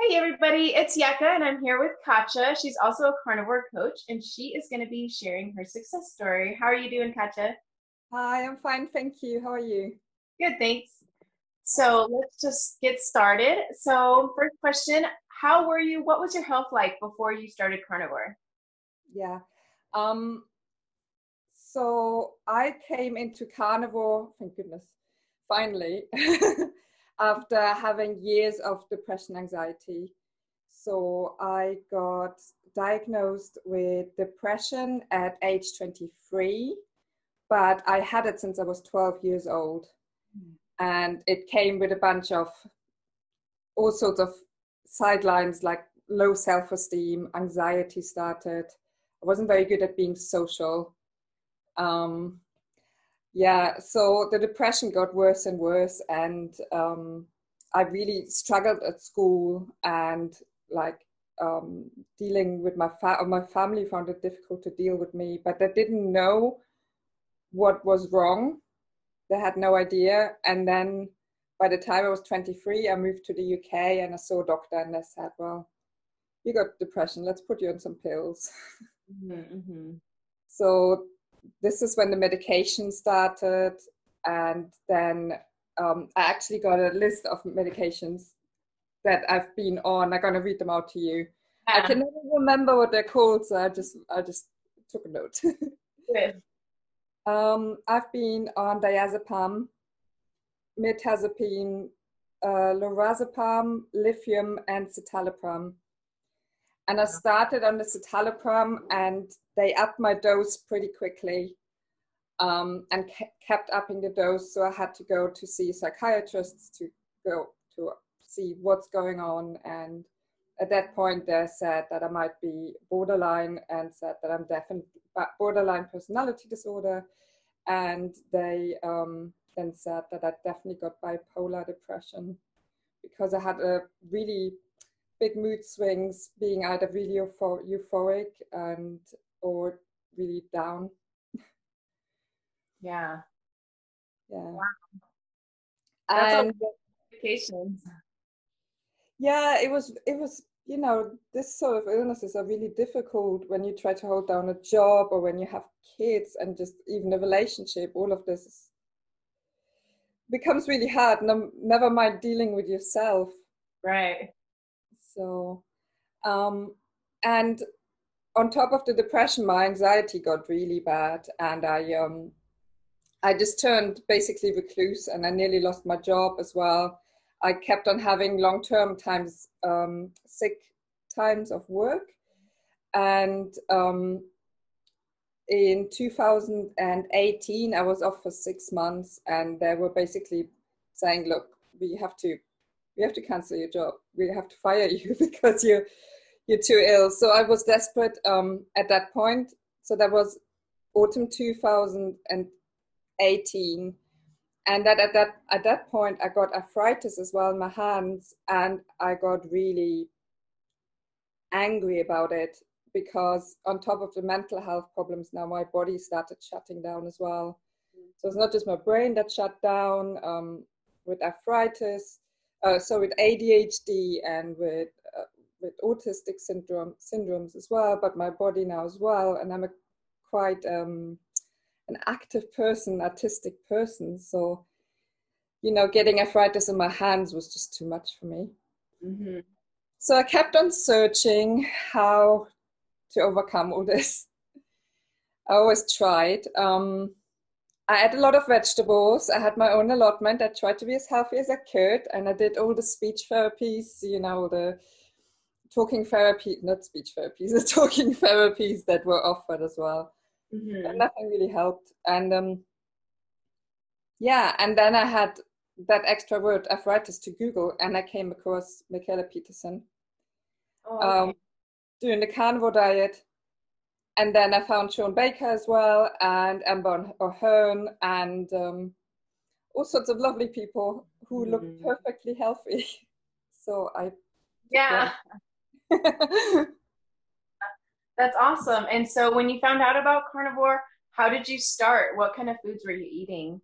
Hey everybody, it's Yeka and I'm here with Katja. She's also a carnivore coach and she is going to be sharing her success story. How are you doing, Katja? Hi, I'm fine, thank you. How are you? Good, thanks. So let's just get started. So first question, what was your health like before you started carnivore? Yeah. Um, so I came into carnivore, thank goodness, finally, after having years of depression, anxiety. So I got diagnosed with depression at age 23, but I had it since I was 12 years old. And it came with a bunch of all sorts of sidelines like low self-esteem, anxiety started. I wasn't very good at being social. Um, yeah, so the depression got worse and worse, and I really struggled at school and like dealing with my family found it difficult to deal with me, but they didn't know what was wrong. They had no idea. And then by the time I was 23, I moved to the UK and I saw a doctor and they said, well, you got depression, let's put you on some pills. Mm-hmm. So this is when the medication started. And then I actually got a list of medications that I've been on. I'm going to read them out to you. I Yeah, can never remember what they're called, so I just took a note. good. I've been on diazepam, mirtazapine, lorazepam, lithium, and citalopram. And I started on the citalopram, and they upped my dose pretty quickly, and kept upping the dose. So I had to go to see psychiatrists to go to see what's going on. And at that point, they said that I might be borderline, and said that I'm definitely borderline personality disorder. And they then said that I definitely got bipolar depression because I had a really big mood swings, being either really euphoric and or really down. Yeah. Yeah. Wow. That's a lot And of medications. yeah, it was this sort of illnesses are really difficult when you try to hold down a job or when you have kids, and just even a relationship. All of this becomes really hard. No, never mind dealing with yourself. Right. So um and on top of the depression, my anxiety got really bad, and I just turned basically recluse, and I nearly lost my job as well. I kept on having long-term times, sick times of work. And in 2018, I was off for 6 months, and they were basically saying, "Look, we have to cancel your job. We have to fire you because you're too ill." So I was desperate at that point. So that was autumn 2018. And at that point I got arthritis as well in my hands, and I got really angry about it because on top of the mental health problems, now my body started shutting down as well. So it's not just my brain that shut down, with arthritis, so with ADHD and with autistic syndromes as well, but my body now as well. And I'm a quite an active person, artistic person. So, getting arthritis in my hands was just too much for me. Mm-hmm. So I kept on searching how to overcome all this. I always tried. I ate a lot of vegetables. I had my own allotment. I tried to be as healthy as I could. And I did all the speech therapies, the talking therapy, not speech therapies, the talking therapies that were offered as well. And Mm-hmm. nothing really helped. And yeah, and then I had that extra word arthritis to Google, and I came across Michaela Peterson Oh, um, okay. doing the carnivore diet. And then I found Sean Baker as well, and Amber O'Hearn, and all sorts of lovely people who looked Mhm. perfectly healthy. So I took Yeah, them. that's awesome. And so when you found out about carnivore, how did you start? What kind of foods were you eating?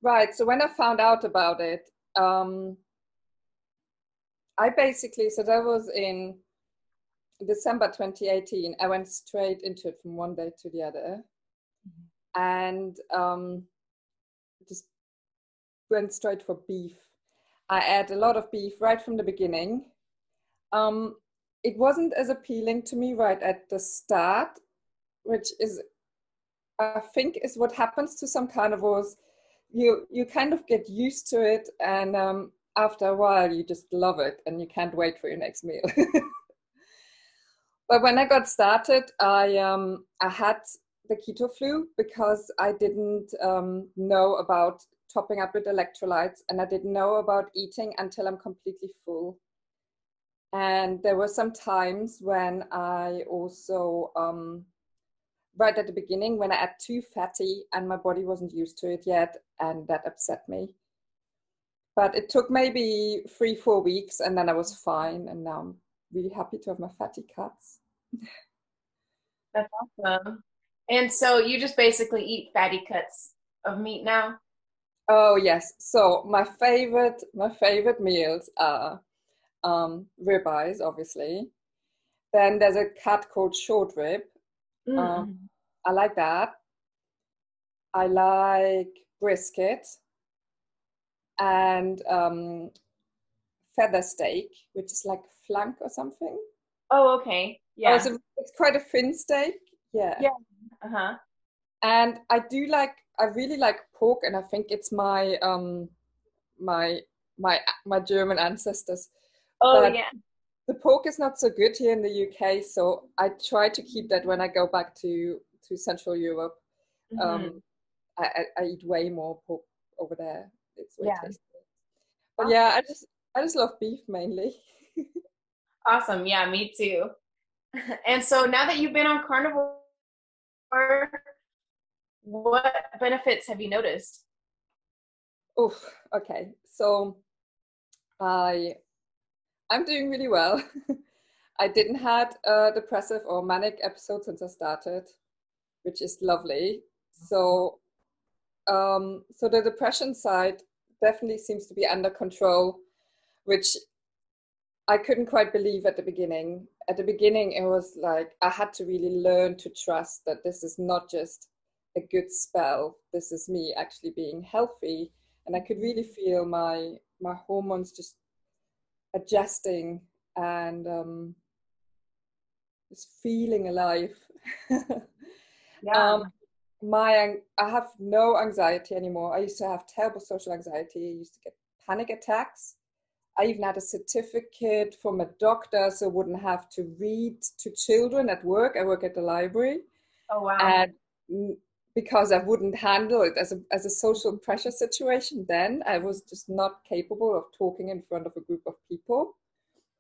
Right. So when I found out about it, um, I basically, so that was in December 2018. I went straight into it from one day to the other, and just went straight for beef. I ate a lot of beef right from the beginning. It wasn't as appealing to me right at the start, which is, I think, is what happens to some carnivores. You kind of get used to it, and after a while you just love it and you can't wait for your next meal. But when I got started, I had the keto flu because I didn't know about topping up with electrolytes, and I didn't know about eating until I'm completely full. And there were some times when I also, right at the beginning, when I ate too fatty and my body wasn't used to it yet, and that upset me. But it took maybe 3-4 weeks, and then I was fine, and now I'm really happy to have my fatty cuts. That's awesome. And so you just basically eat fatty cuts of meat now? Oh yes. So my favorite meals are ribeyes, obviously. Then there's a cut called short rib. Mm-hmm. I like that. I like brisket and feather steak, which is like flank or something. Oh, okay. Oh, Yeah. it's quite a thin steak. Yeah. Yeah. Uh-huh. And I really like pork, and I think it's my my German ancestors. Oh, But yeah. the pork is not so good here in the UK, so I try to keep that when I go back to Central Europe. Um, Mm-hmm. I eat way more pork over there. It's way Yeah. tastier. But Awesome. yeah, I just love beef mainly. Awesome. Yeah, me too. And so now that you've been on carnivore, what benefits have you noticed? Oof. Okay. So I I'm doing really well. I didn't had a depressive or manic episode since I started, which is lovely. So so the depression side definitely seems to be under control, which I couldn't quite believe at the beginning. At the beginning, it was like I had to really learn to trust that this is not just a good spell. This is me actually being healthy, and I could really feel my hormones just adjusting and just feeling alive. Yeah. um, I have no anxiety anymore. I used to have terrible social anxiety. I used to get panic attacks. I even had a certificate from a doctor so I wouldn't have to read to children at work. I work at the library. Oh, wow. And because I wouldn't handle it as a social pressure situation then, I was just not capable of talking in front of a group of people.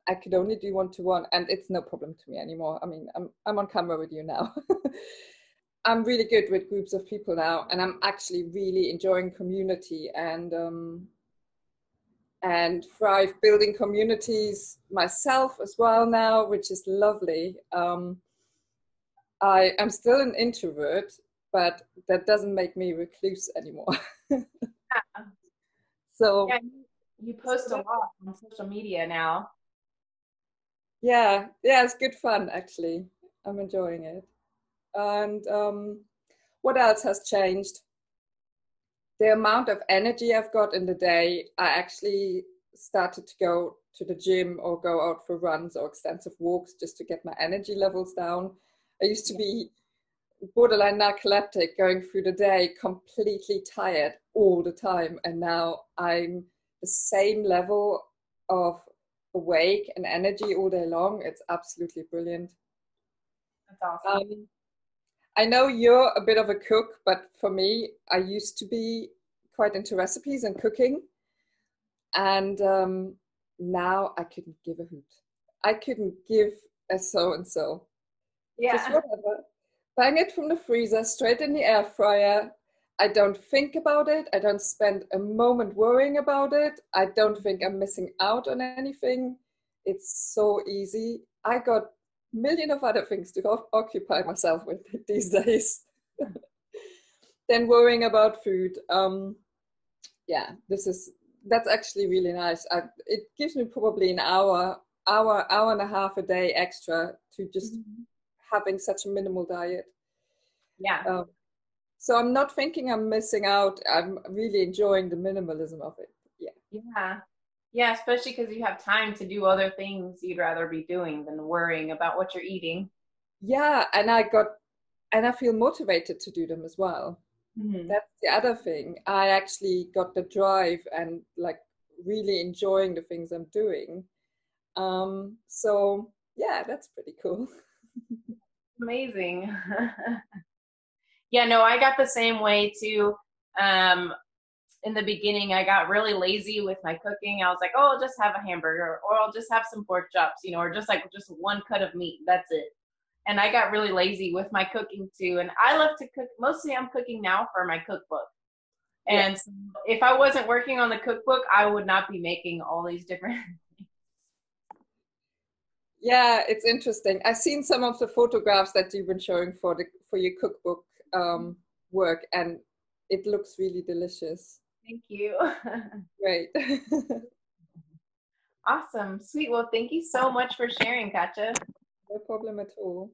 I could only do one-to-one, and it's no problem to me anymore. I mean, I'm on camera with you now. I'm really good with groups of people now, and I'm actually really enjoying community and thrive building communities myself as well now, which is lovely. I'm still an introvert, but that doesn't make me recluse anymore. Yeah. So, Yeah, you post a lot on social media now. yeah, it's good fun actually. I'm enjoying it. And what else has changed? The amount of energy I've got in the day. I actually started to go to the gym or go out for runs or extensive walks just to get my energy levels down. I used to be borderline narcoleptic, going through the day completely tired all the time, and now I'm the same level of awake and energy all day long. It's absolutely brilliant. That's awesome. um, I know you're a bit of a cook, but for me, I used to be quite into recipes and cooking, and now I couldn't give a hoot. I couldn't give a so and so. Just Yeah. whatever. Bang it from the freezer straight in the air fryer. I don't think about it. I don't spend a moment worrying about it. I don't think I'm missing out on anything. It's so easy. I got a million of other things to occupy myself with these days than worrying about food. Yeah, this is that's actually really nice. It gives me probably an hour and a half a day extra to just having such a minimal diet. Yeah. So I'm not thinking I'm missing out. I'm really enjoying the minimalism of it. Yeah. Yeah. Yeah, especially because you have time to do other things you'd rather be doing than worrying about what you're eating. Yeah, and I feel motivated to do them as well. Mm-hmm. That's the other thing. I actually got the drive and like really enjoying the things I'm doing. So yeah, that's pretty cool. Amazing. Yeah, no, I got the same way too. Um, in the beginning, I got really lazy with my cooking. I was like, oh, I'll just have a hamburger, or I'll just have some pork chops, or just one cut of meat. That's it. And I got really lazy with my cooking too. And I love to cook. Mostly I'm cooking now for my cookbook. Yeah. And so if I wasn't working on the cookbook, I would not be making all these different. Yeah, it's interesting. I've seen some of the photographs that you've been showing for your cookbook work, and it looks really delicious. Thank you. Great. Awesome. Sweet. Well, thank you so much for sharing, Katja. No problem at all.